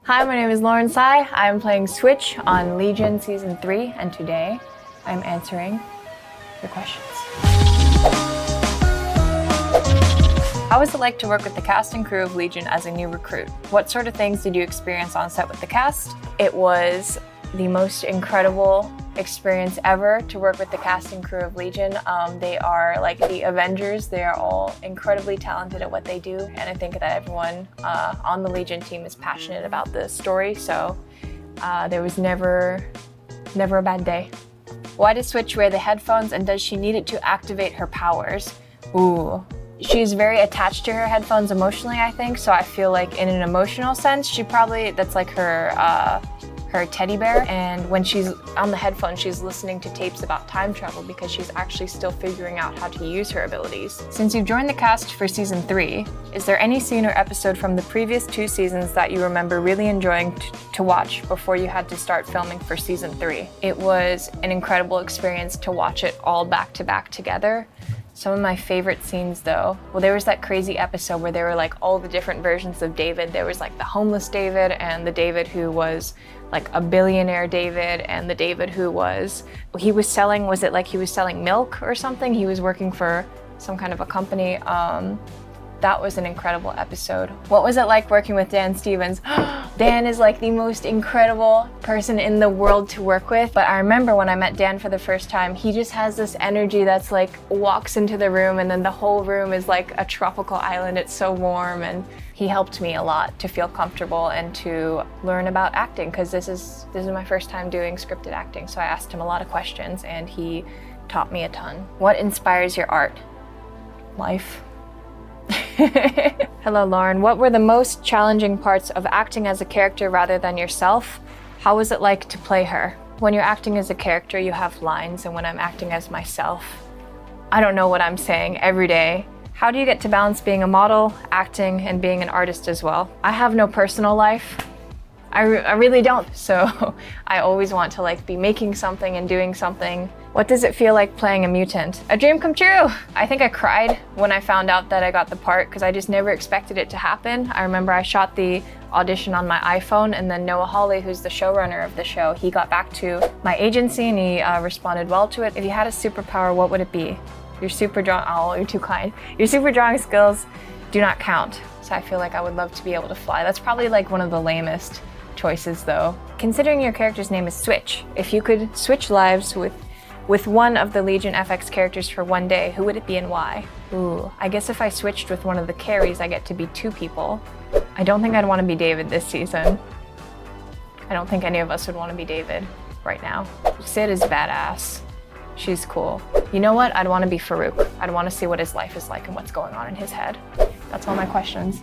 Hi, my name is Lauren Tsai. I'm playing Switch on Legion Season 3, and today I'm answering your questions. How was it like to work with the cast and crew of Legion as a new recruit? What sort of things did you experience on set with the cast? It was the most incredible experience ever to work with the cast and crew of Legion. They are like the Avengers. They are all incredibly talented at what they do, and I think that everyone on the Legion team is passionate about the story, so there was never a bad day. Why does Switch wear the headphones, and does she need it to activate her powers? Ooh. She's very attached to her headphones emotionally, I think, so I feel like in an emotional sense, that's like her teddy bear, and when she's on the headphones, she's listening to tapes about time travel because she's actually still figuring out how to use her abilities. Since you've joined the cast for Season 3, is there any scene or episode from the previous 2 seasons that you remember really enjoying to watch before you had to start filming for Season 3? It was an incredible experience to watch it all back to back together. Some of my favorite scenes though, well, there was that crazy episode where there were like all the different versions of David. There was like the homeless David and the David who was like a billionaire David, and the David who was selling milk or something? He was working for some kind of a company. That was an incredible episode. What was it like working with Dan Stevens? Dan is like the most incredible person in the world to work with. But I remember when I met Dan for the first time, he just has this energy that's like walks into the room and then the whole room is like a tropical island. It's so warm, and he helped me a lot to feel comfortable and to learn about acting, because this is my first time doing scripted acting. So I asked him a lot of questions and he taught me a ton. What inspires your art? Life. Hello, Lauren. What were the most challenging parts of acting as a character rather than yourself? How was it like to play her? When you're acting as a character, you have lines, and when I'm acting as myself, I don't know what I'm saying every day. How do you get to balance being a model, acting, and being an artist as well? I have no personal life. I really don't, so I always want to like be making something and doing something. What does it feel like playing a mutant? A dream come true! I think I cried when I found out that I got the part, because I just never expected it to happen. I remember I shot the audition on my iPhone, and then Noah Hawley, who's the showrunner of the show, he got back to my agency and he responded well to it. If you had a superpower, what would it be? Your super you're too kind. Your super drawing skills do not count. So I feel like I would love to be able to fly. That's probably like one of the lamest choices though. Considering your character's name is Switch, if you could switch lives with one of the Legion FX characters for one day, who would it be and why? Ooh, I guess if I switched with one of the carries, I get to be 2 people. I don't think I'd want to be David this season. I don't think any of us would want to be David right now. Sid is badass. She's cool. You know what? I'd want to be Farouk. I'd want to see what his life is like and what's going on in his head. That's all my questions.